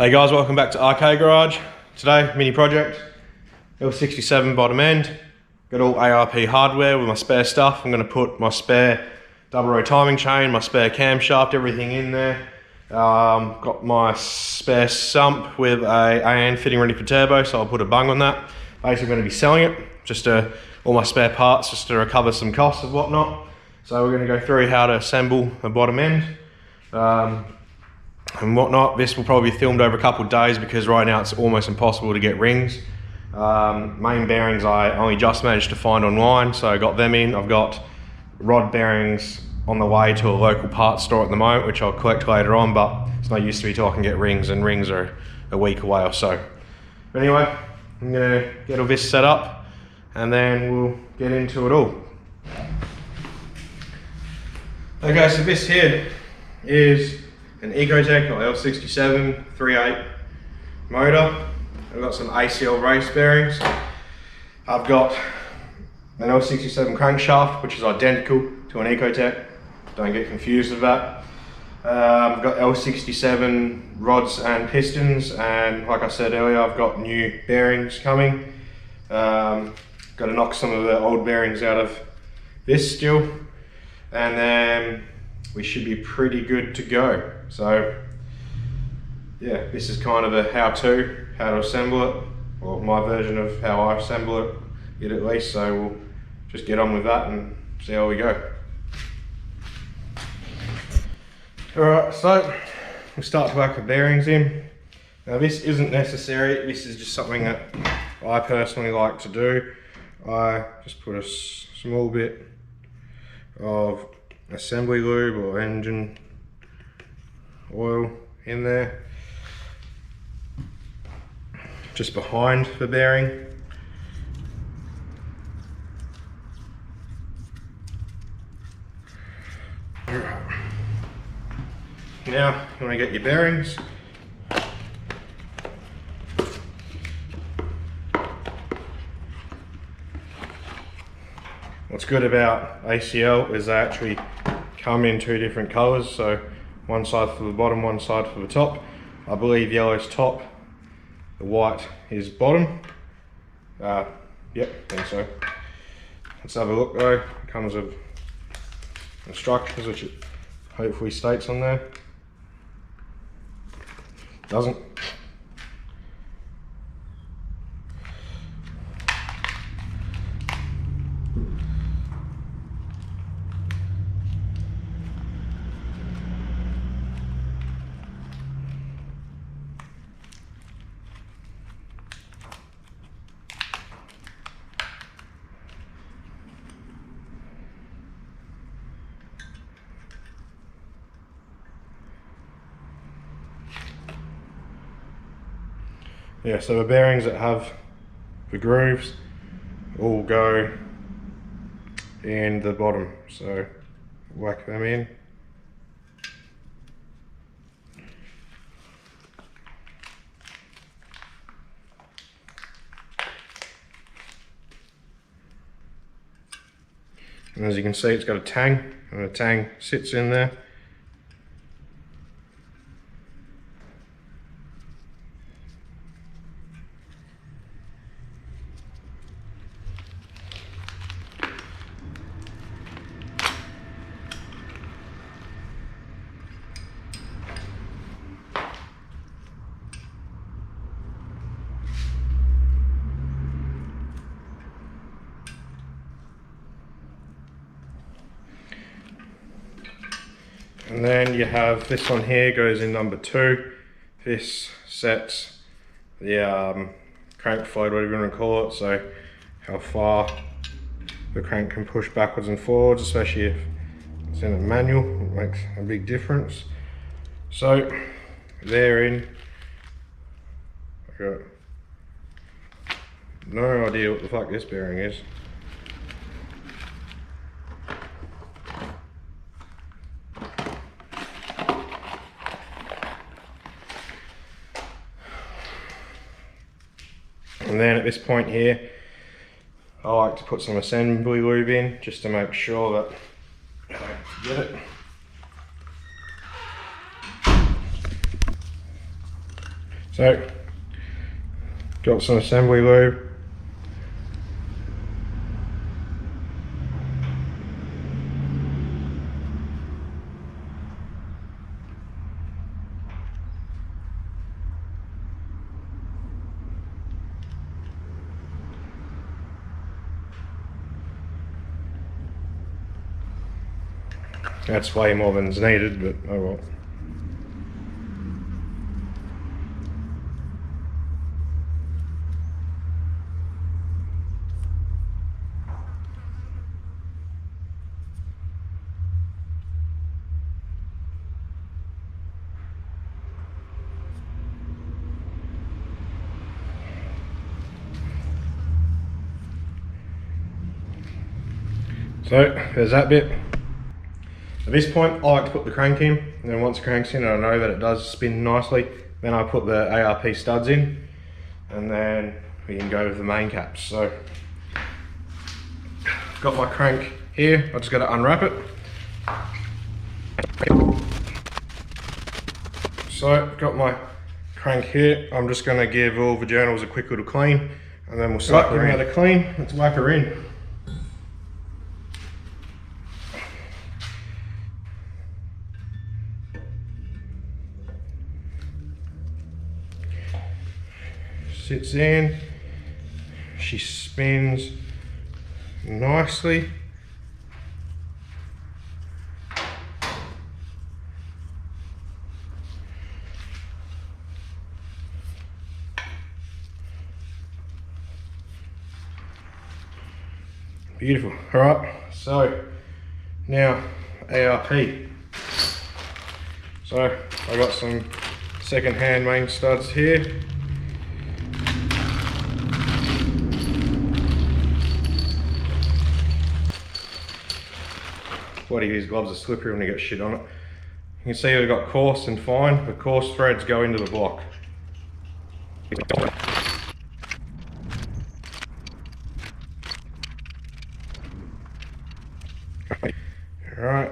Hey guys, welcome back to RK Garage. Today, mini project, L67 bottom end. Got all ARP hardware with my spare stuff. I'm going to put my spare double row timing chain, my spare camshaft, everything in there. Got my spare sump with a AN fitting ready for turbo, so I'll put a bung on that. Basically going to be selling it, just all my spare parts, just to recover some costs and whatnot. So we're going to go through how to assemble a bottom end and whatnot. This will probably be filmed over a couple of days because right now it's almost impossible to get rings. Main bearings I only just managed to find online, so I got them in. I've got rod bearings on the way to a local parts store at the moment, which I'll collect later on, but it's no use to me till I can get rings, and rings are a week away or so. But anyway, I'm gonna get all this set up and then we'll get into it all. Okay, so this here is an Ecotech or L67 3.8 motor. I've got some ACL race bearings. I've got an L67 crankshaft, which is identical to an Ecotech. Don't get confused with that. I've got L67 rods and pistons, and like I said earlier, I've got new bearings coming. Got to knock some of the old bearings out of this still, and then we should be pretty good to go. So yeah, this is kind of a how-to assemble it, or my version of how I assemble it at least. So we'll just get on with that and see how we go. Alright, so we'll start to whack the bearings in. Now this isn't necessary, this is just something that I personally like to do. I just put a small bit of assembly lube or engine oil in there, just behind the bearing. Now you want to get your bearings. What's good about ACL is they actually come in two different colours, so one side for the bottom, one side for the top. I believe yellow's top, the white is bottom. Yep, I think so. Let's have a look though. It comes with instructions, which it hopefully states on there. Doesn't. Yeah, so the bearings that have the grooves all go in the bottom, so whack them in. And as you can see, it's got a tang, and the tang sits in there. And then you have this one here goes in number 2. This sets the crank float, whatever you want to call it, so how far the crank can push backwards and forwards, especially if it's in a manual. It makes a big difference. So they're in. I've got no idea what the fuck this bearing is. And then at this point here, I like to put some assembly lube in just to make sure that I don't forget it. So, got some assembly lube. That's way more than's needed, but oh well. So there's that bit. At this point, I like to put the crank in, and then once the crank's in and I know that it does spin nicely, then I put the ARP studs in, and then we can go with the main caps. So, got my crank here, I just got to unwrap it. So, got my crank here, I'm just going to give all the journals a quick little clean, and then we'll start giving it a clean. Let's whack her in. Sits in, she spins nicely. Beautiful. All right, so now ARP. So I got some second-hand main studs here. Bloody these gloves are slippery when you get shit on it. You can see we've got coarse and fine. The coarse threads go into the block. Alright,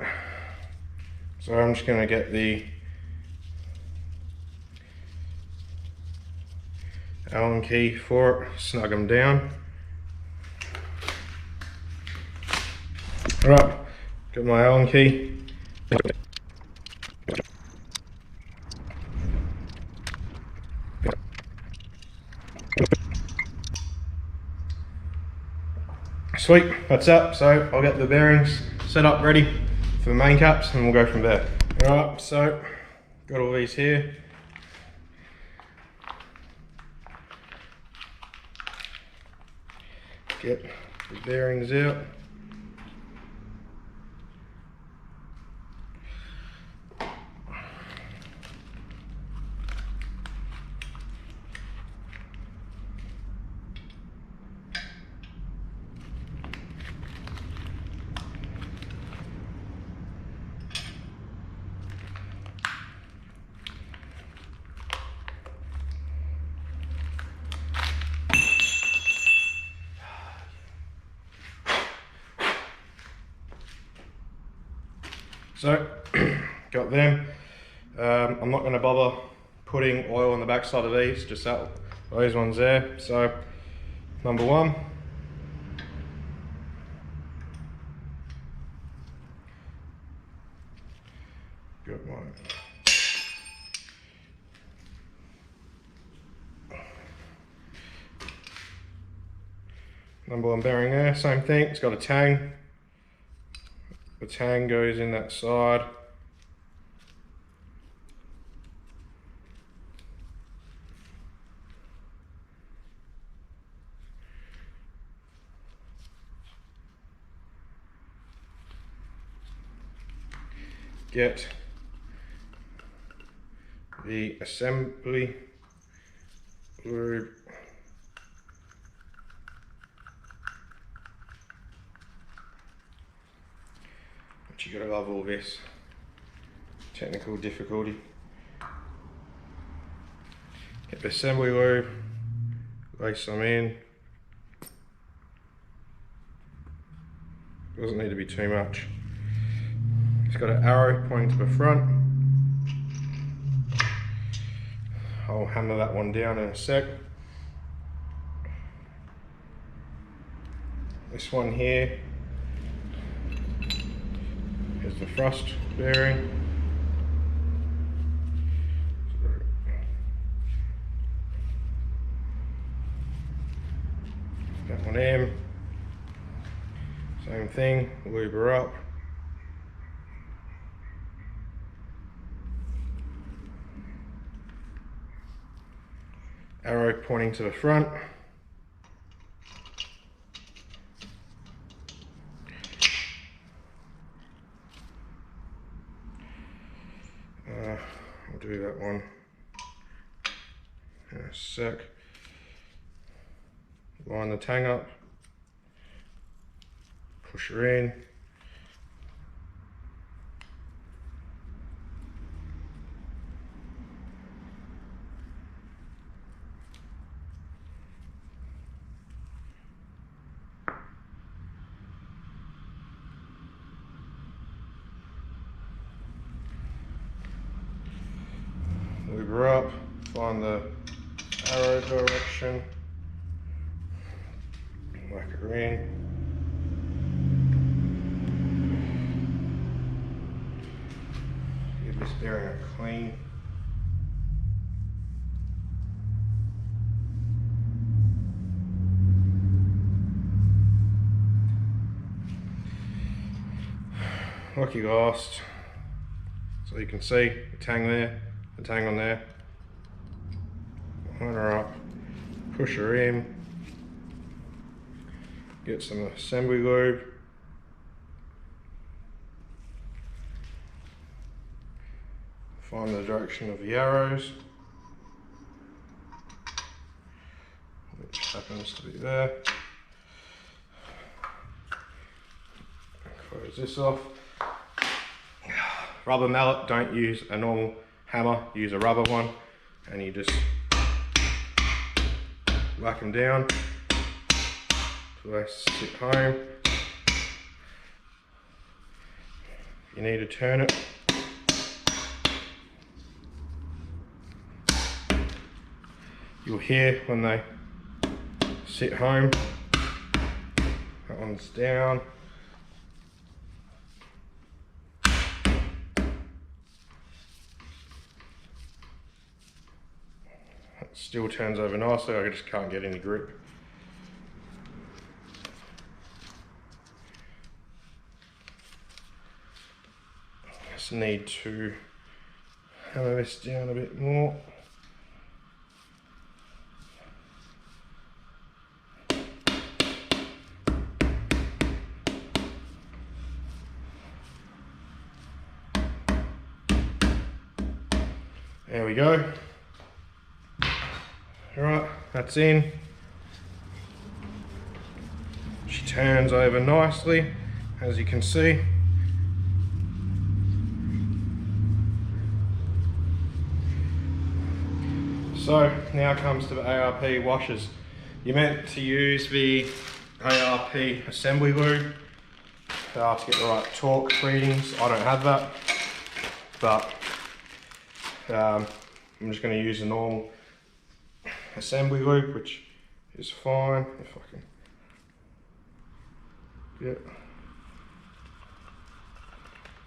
so I'm just going to get the Allen key for it, snug them down. Alright. Got my Allen key. Sweet, that's up. So I'll get the bearings set up ready for the main caps and we'll go from there. Alright, so got all these here. Get the bearings out. So, got them. I'm not going to bother putting oil on the back side of these, just those ones there. So, number one. Got mine. Number one bearing there, same thing, it's got a tang. The tang goes in that side. Get the assembly lube. But you gotta love all this technical difficulty. Get the assembly lube, lace them in. Doesn't need to be too much. It's got an arrow pointing to the front. I'll hammer that one down in a sec. This one here is the thrust bearing. That one M. Same thing, lube her up. Arrow pointing to the front. I'll do that one in a sec. Line the tang up, push her in. Lube her up, find the arrow direction, whack her in. Give this bearing a clean. Like you asked, so you can see the tang there, the tang on there. Line her up, push her in, get some assembly lube. Find the direction of the arrows, which happens to be there. Close this off. Rubber mallet, don't use a normal hammer, use a rubber one, and you just whack them down till they sit home. You need to turn it. You'll hear when they sit home. That one's down. It still turns over nicely, I just can't get any grip. Just need to hammer this down a bit more. There we go. Alright, that's in. She turns over nicely, as you can see. So now comes to the ARP washers. You're meant to use the ARP assembly lube to get the right torque readings. I don't have that, but I'm just going to use a normal assembly lube, which is fine. If I can get,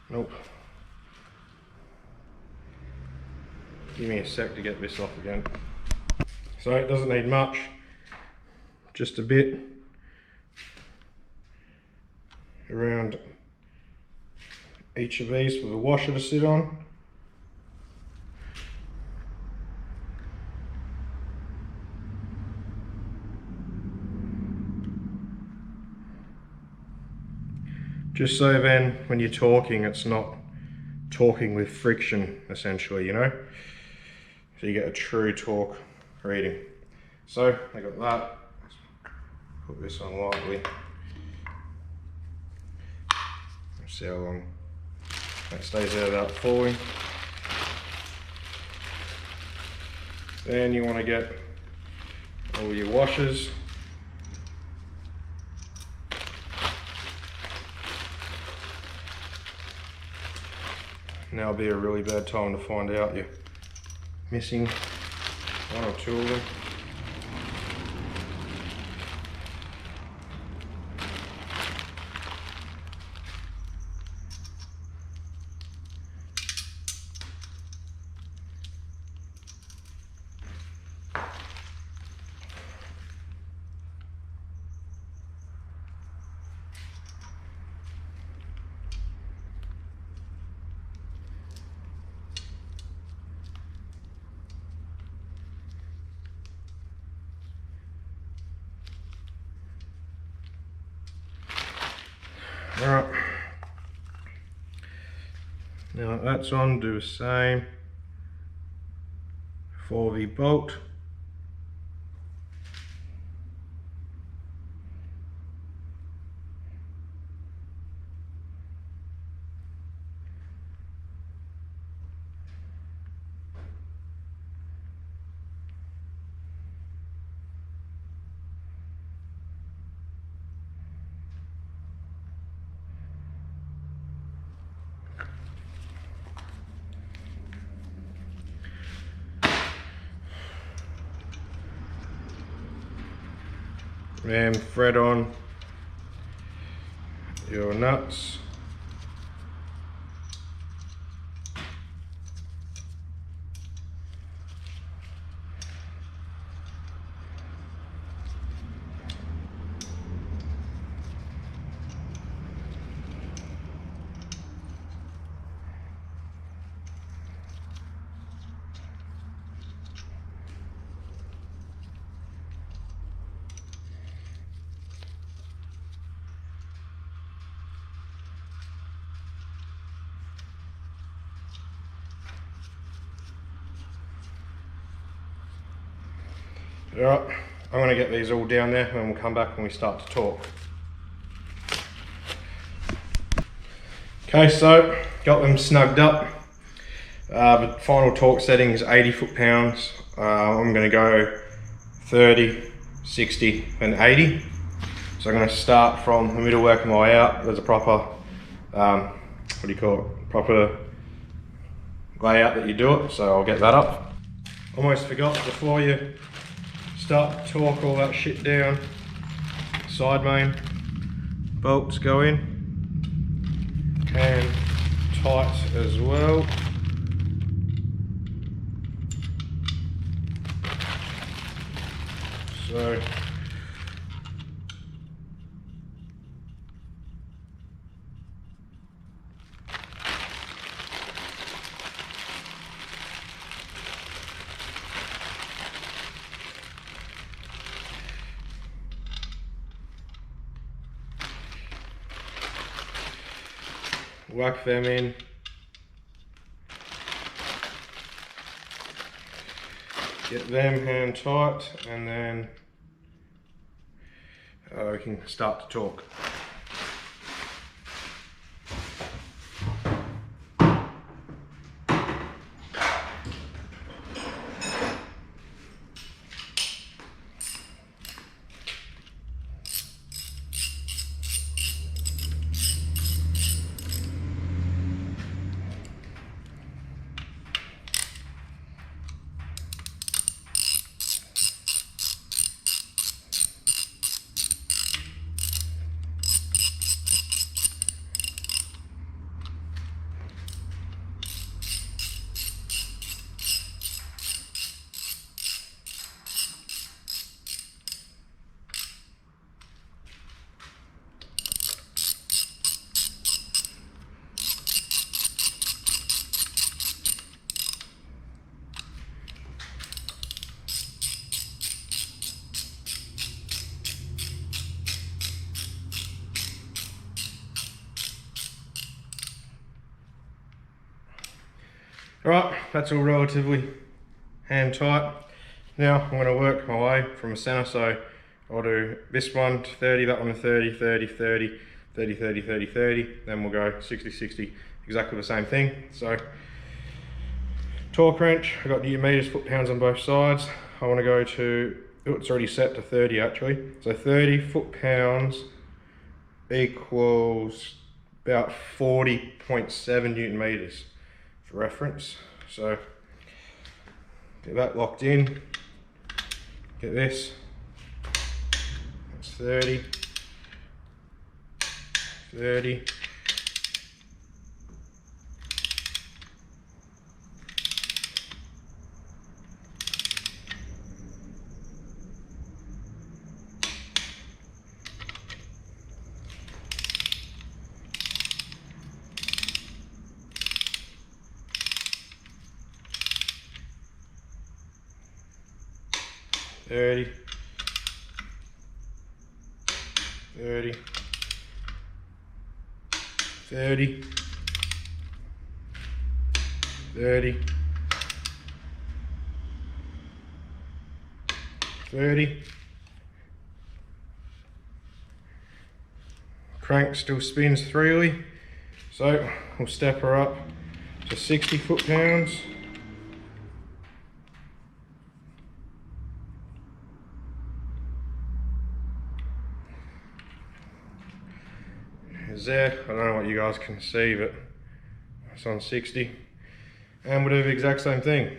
nope. Give me a sec to get this off again. So it doesn't need much, just a bit around each of these for the washer to sit on. Just so then when you're talking, it's not talking with friction, essentially, you know? So you get a true torque reading. So I got that. Let's put this on lightly. See how long that stays there without falling. Then you want to get all your washers. Now would be a really bad time to find out you're missing one or two of them. Alright, now that's on, do the same. 4V bolt. And thread on your nuts. Alright, I'm going to get these all down there and we'll come back when we start to torque. Okay, so got them snugged up. The final torque setting is 80 foot-pounds. I'm going to go 30, 60 and 80. So I'm going to start from the middle, working my way out. There's a proper, what do you call it, proper layout that you do it, so I'll get that up. Almost forgot, before you start to torque all that shit down, side main bolts go in, and tight as well. So whack them in. Get them hand tight, and then we can start to torque. Right, that's all relatively hand tight. Now I'm going to work my way from the centre, so I'll do this one to 30, that one to 30, 30, 30, 30, 30, 30, 30, then we'll go 60, 60, exactly the same thing. So torque wrench, I've got Newton meters, foot-pounds on both sides. I want to go to, oh, it's already set to 30 actually. So 30 foot-pounds equals about 40.7 Newton meters for reference. So get that locked in. Get this. That's 30. 30. Thirty, 30, 30, 30, 30. Crank still spins freely, so we'll step her up to 60 foot-pounds. Is there, I don't know what you guys can see, but it's on 60, and we'll do the exact same thing.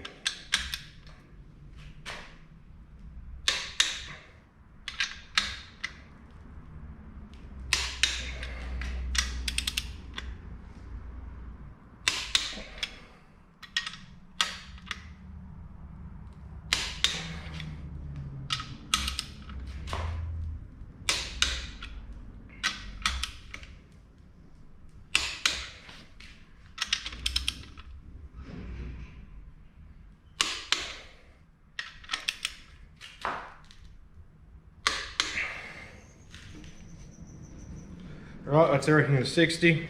Right, that's everything to 60.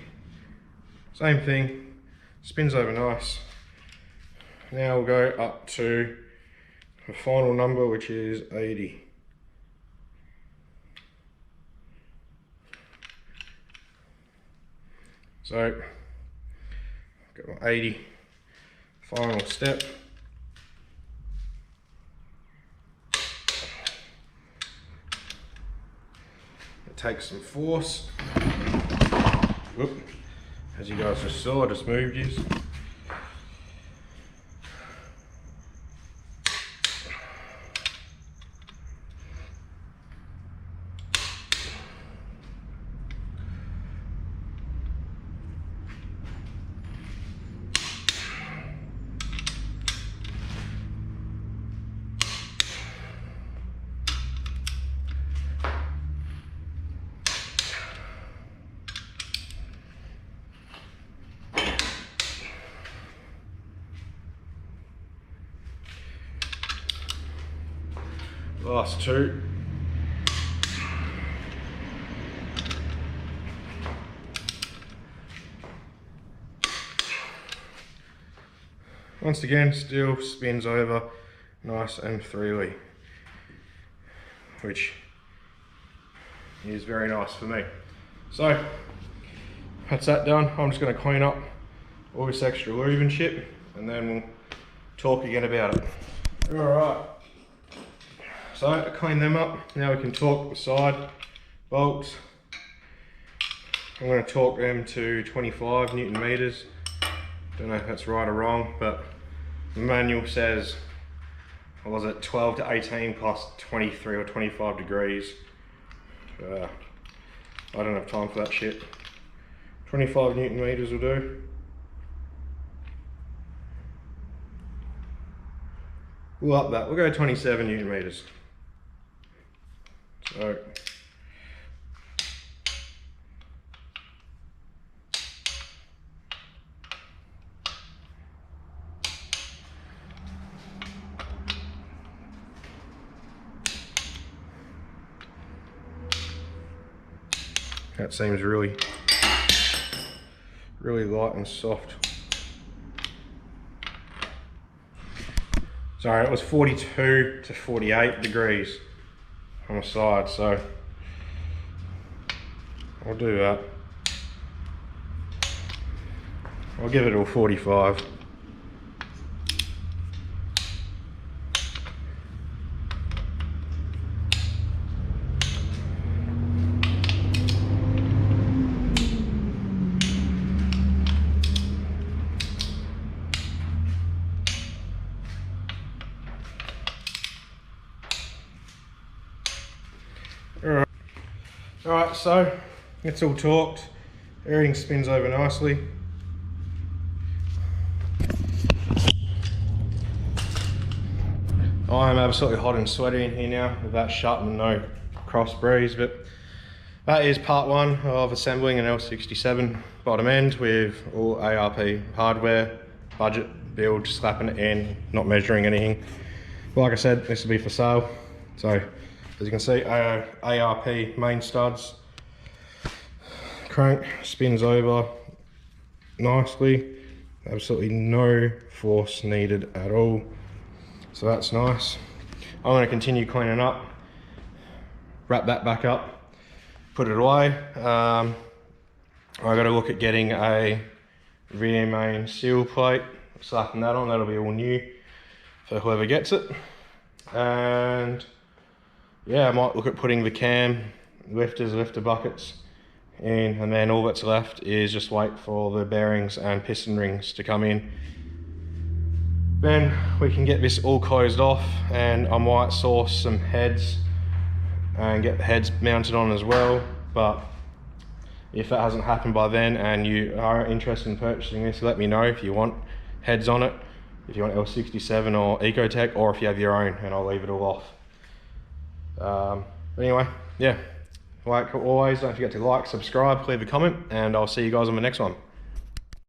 Same thing, spins over nice. Now we'll go up to the final number, which is 80. So, got my 80, final step. It takes some force. Whoop. As you guys just saw, I just moved you. Last two. Once again, still spins over nice and freely, which is very nice for me. So that's that done. I'm just going to clean up all this extra lube and shit, and then we'll talk again about it. Alright. So I clean them up. Now we can torque the side bolts. I'm going to torque them to 25 Newton meters. Don't know if that's right or wrong, but the manual says, what was it, 12 to 18 plus 23 or 25 degrees. I don't have time for that shit. 25 Newton meters will do. We'll up that. We'll go 27 Newton meters. So that seems really light and soft. Sorry, it was 42 to 48 degrees on the side, so I'll do that. I'll give it a 45. Alright, so it's all torqued. Everything spins over nicely. I'm absolutely hot and sweaty in here now with that shut and no cross breeze, but that is part one of assembling an L67 bottom end with all ARP hardware, budget, build, slapping it in, not measuring anything. But like I said, this will be for sale. So as you can see, ARP main studs, crank spins over nicely, absolutely no force needed at all. So that's nice. I'm going to continue cleaning up, wrap that back up, put it away. I got to look at getting a rear main seal plate, slapping that on. That'll be all new for whoever gets it. And yeah, I might look at putting the cam lifters, lifter buckets in, and then all that's left is just wait for the bearings and piston rings to come in. Then we can get this all closed off, and I might source some heads and get the heads mounted on as well. But if that hasn't happened by then and you are interested in purchasing this, let me know if you want heads on it, if you want L67 or Ecotech, or if you have your own, and I'll leave it all off. Anyway, yeah, like always, don't forget to like, subscribe, leave a comment, and I'll see you guys on the next one.